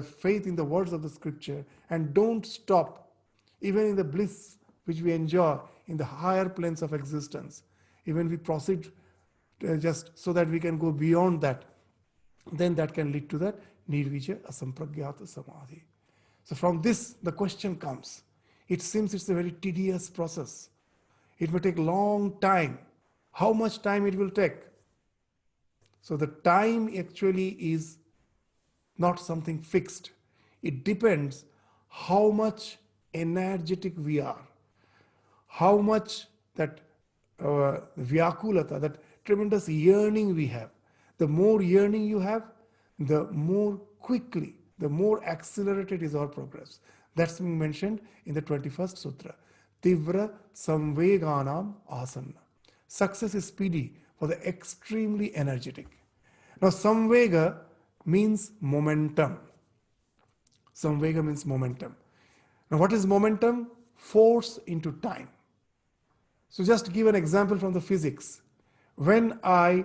S1: faith in the words of the scripture, and don't stop, even in the bliss which we enjoy in the higher planes of existence, even we proceed just so that we can go beyond that, then that can lead to that nirvija asampragyata samadhi. So from this, the question comes. It seems it's a very tedious process. It may take long time. How much time it will take? So the time actually is not something fixed. It depends how much energetic we are, how much that vyakulata, that tremendous yearning we have. The more yearning you have, the more quickly, the more accelerated is our progress. That's being mentioned in the 21st Sutra. Tivra samveganam asanna. Success is speedy for the extremely energetic. Now, samvega means momentum. Samvega means momentum. Now, what is momentum? Force into time. So just give an example from the physics. When I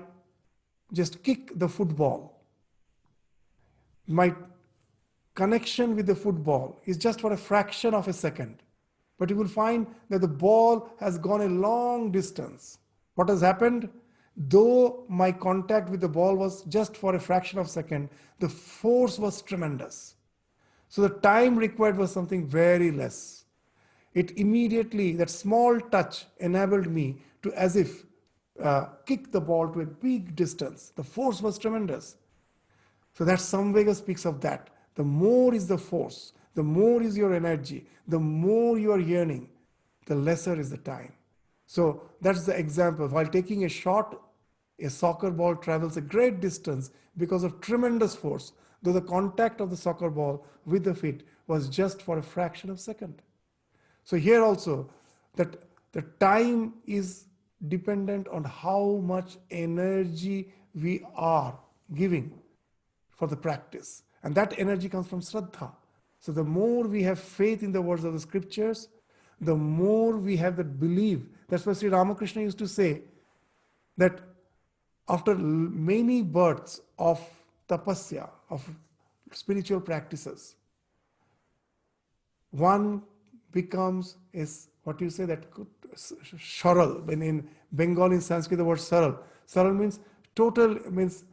S1: just kick the football, my connection with the football is just for a fraction of a second. But you will find that the ball has gone a long distance. What has happened? Though my contact with the ball was just for a fraction of a second, the force was tremendous. So the time required was something very less. It immediately, that small touch enabled me to, as if, kick the ball to a big distance. The force was tremendous. So that Samvega speaks of that. The more is the force, the more is your energy, the more you are yearning, the lesser is the time. So that's the example. While taking a shot, a soccer ball travels a great distance because of tremendous force, though the contact of the soccer ball with the feet was just for a fraction of a second. So here also, that the time is dependent on how much energy we are giving for the practice. And that energy comes from Shraddha. So the more we have faith in the words of the scriptures, the more we have that belief. That's why Sri Ramakrishna used to say that after many births of tapasya, of spiritual practices, one becomes, is what you say, that sharal. When in Bengali, in Sanskrit, the word saral. Saral means total, means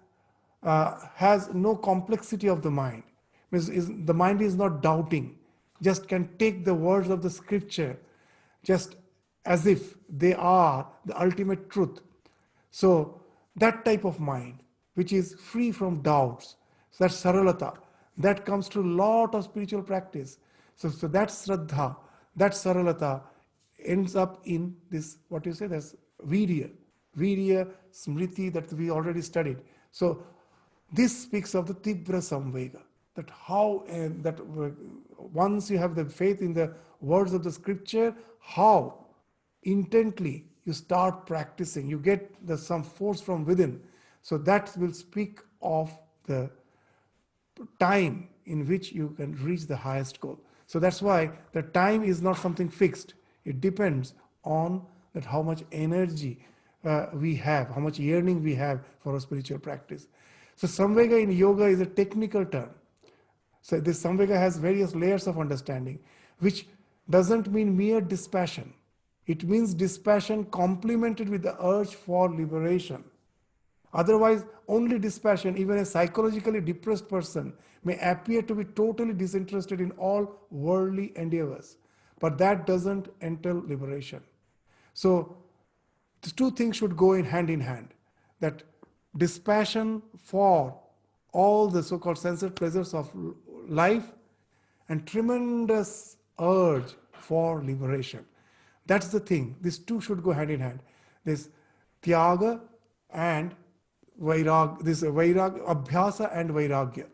S1: has no complexity of the mind. Means the mind is not doubting, just can take the words of the scripture just as if they are the ultimate truth. So that type of mind, which is free from doubts, so that saralata, that comes to a lot of spiritual practice. So that Shraddha, that saralata ends up in this, what you say, that's virya, smriti, that we already studied. So This speaks of the Tibra Samvega, that how and that once you have the faith in the words of the scripture, how intently you start practicing, you get some force from within. So that will speak of the time in which you can reach the highest goal. So that's why the time is not something fixed. It depends on that how much energy we have, how much yearning we have for a spiritual practice. So Samvega in yoga is a technical term. So this Samvega has various layers of understanding, which doesn't mean mere dispassion. It means dispassion complemented with the urge for liberation. Otherwise, only dispassion, even a psychologically depressed person may appear to be totally disinterested in all worldly endeavors. But that doesn't entail liberation. So, the two things should go in hand, that dispassion for all the so-called sensory pleasures of life and tremendous urge for liberation. That's the thing. These two should go hand in hand. This tyaga and vairag, this vairag, abhyasa and vairagya.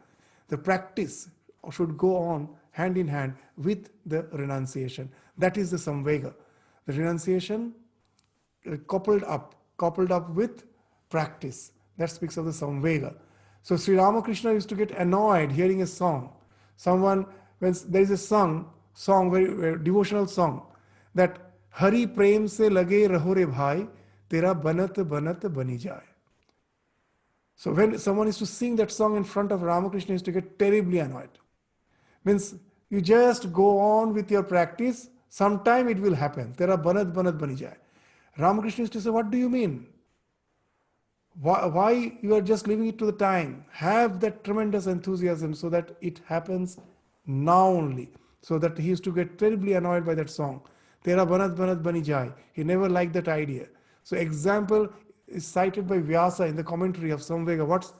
S1: The practice should go on hand in hand with the renunciation. That is the samvega. The renunciation coupled up with practice. That speaks of the samvega. So Sri Ramakrishna used to get annoyed hearing a song. Someone, when there is a song, very devotional song, that Hari prem se lage raho re bhai, tera banat banat bani jaye. So when someone is to sing that song in front of Ramakrishna, he used to get terribly annoyed. Means you just go on with your practice, sometime it will happen. Tera banat banat bani jaye. Ramakrishna used to say, what do you mean? Why you are just leaving it to the time? Have that tremendous enthusiasm so that it happens now only. So that he used to get terribly annoyed by that song. Tera banat banat bani jaye. He never liked that idea. So example is cited by Vyasa in the commentary of Samvega.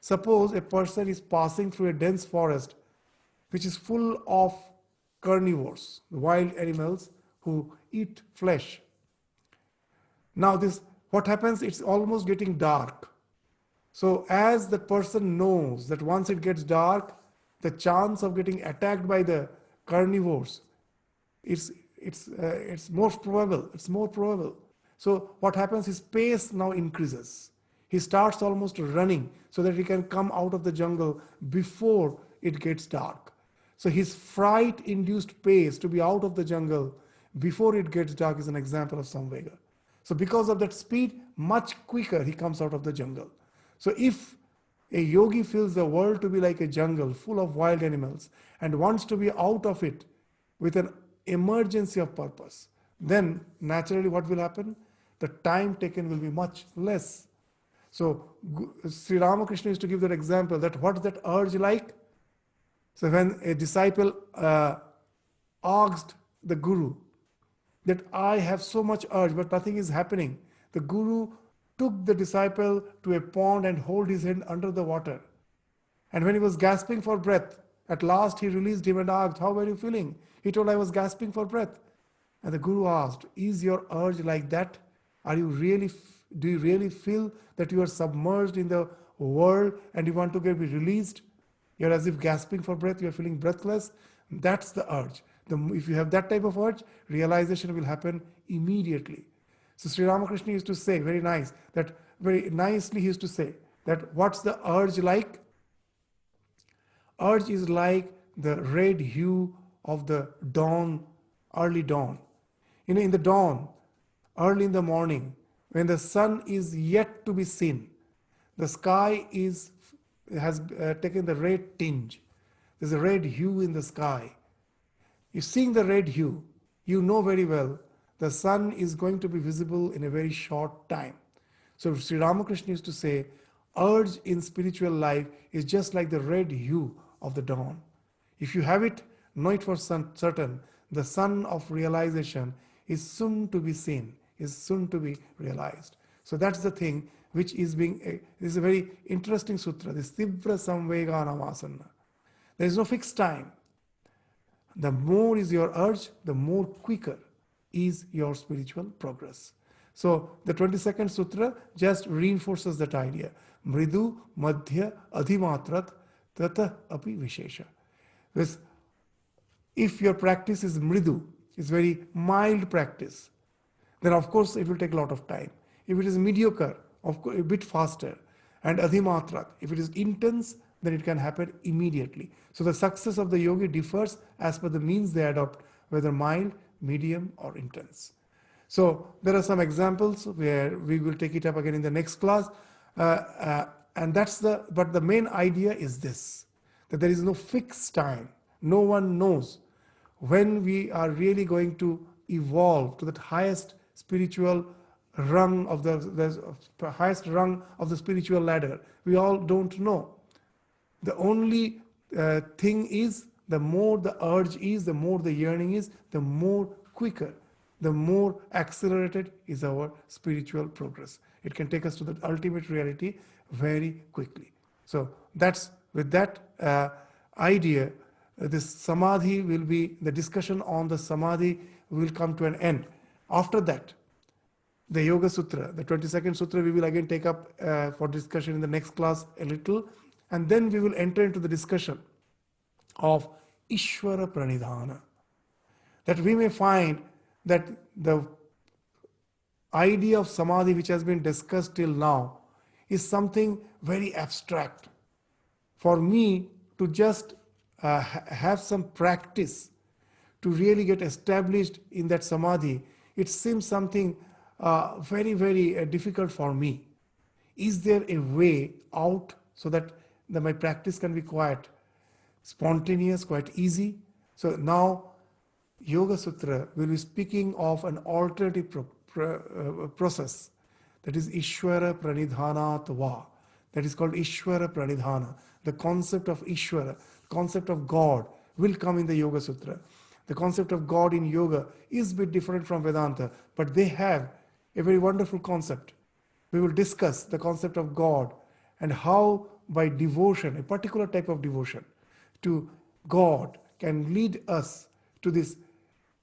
S1: Suppose a person is passing through a dense forest which is full of carnivores, wild animals who eat flesh. Now what happens, it's almost getting dark. So as the person knows that once it gets dark, the chance of getting attacked by the carnivores, it's more probable. It's more probable. So what happens, his pace now increases. He starts almost running so that he can come out of the jungle before it gets dark. So his fright-induced pace to be out of the jungle before it gets dark is an example of samvega. So because of that speed, much quicker he comes out of the jungle. So if a yogi feels the world to be like a jungle full of wild animals and wants to be out of it with an emergency of purpose, then naturally what will happen? The time taken will be much less. So Sri Ramakrishna used to give that example, that what's that urge like? So when a disciple asked the Guru that I have so much urge but nothing is happening, the Guru took the disciple to a pond and hold his head under the water. And when he was gasping for breath, at last he released him and asked, how were you feeling? He told, I was gasping for breath. And the Guru asked, is your urge like that? Do you really feel that you are submerged in the world and you want to be released? You're as if gasping for breath, you're feeling breathless. That's the urge. If you have that type of urge, realization will happen immediately. So Sri Ramakrishna used to say, very nicely he used to say, that what's the urge like? Urge is like the red hue of the dawn, early dawn. In the dawn, early in the morning, when the sun is yet to be seen, the sky has taken the red tinge. There's a red hue in the sky. You're seeing the red hue, you know very well the sun is going to be visible in a very short time. So Sri Ramakrishna used to say, urge in spiritual life is just like the red hue of the dawn. If you have it, know it for certain, the sun of realization is soon to be seen, is soon to be realized. So that's the thing which is this is a very interesting sutra, this Tibra Samvega Namasanna. There is no fixed time. The more is your urge, the more quicker is your spiritual progress. So the 22nd Sutra just reinforces that idea. Mridu, Madhya, Adhimatrat, Tata Api Vishesha. Because if your practice is mridu, it's very mild practice, then of course it will take a lot of time. If it is mediocre, of course, a bit faster. And adhimatrat, if it is intense, then it can happen immediately. So the success of the yogi differs as per the means they adopt, whether mild, medium, or intense. So there are some examples where we will take it up again in the next class. And but the main idea is this, that there is no fixed time. No one knows when we are really going to evolve to that highest spiritual rung of the highest rung of the spiritual ladder. We all don't know. The only thing is, the more the urge is, the more the yearning is, the more quicker, the more accelerated is our spiritual progress. It can take us to the ultimate reality very quickly. So that's with that idea, this samadhi will be, the discussion on the samadhi will come to an end. After that, the Yoga Sutra, the 22nd Sutra, we will again take up for discussion in the next class a little, and then we will enter into the discussion of Ishvara Pranidhana. That we may find that the idea of samadhi which has been discussed till now is something very abstract. For me to just have some practice to really get established in that samadhi, it seems something very, very difficult for me. Is there a way out so that my practice can be quite spontaneous, quite easy? So now Yoga Sutra will be speaking of an alternative process, that is Ishvara Pranidhanatva. That is called Ishvara Pranidhana. The concept of Ishvara, concept of God, will come in the Yoga Sutra. The concept of God in yoga is a bit different from Vedanta, but they have a very wonderful concept. We will discuss the concept of God and how by devotion, a particular type of devotion to God, can lead us to this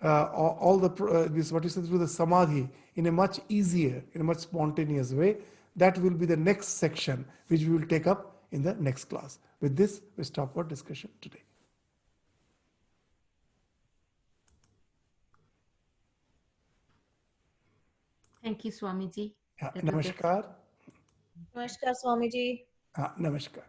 S1: this what you said, through the samadhi, in a much easier, in a much spontaneous way. That will be the next section which we will take up in the next class. With this, we stop our discussion today.
S3: Thank you, Swamiji. That was
S1: Namaskar.
S4: Namaskar, Swamiji.
S1: Namaskar.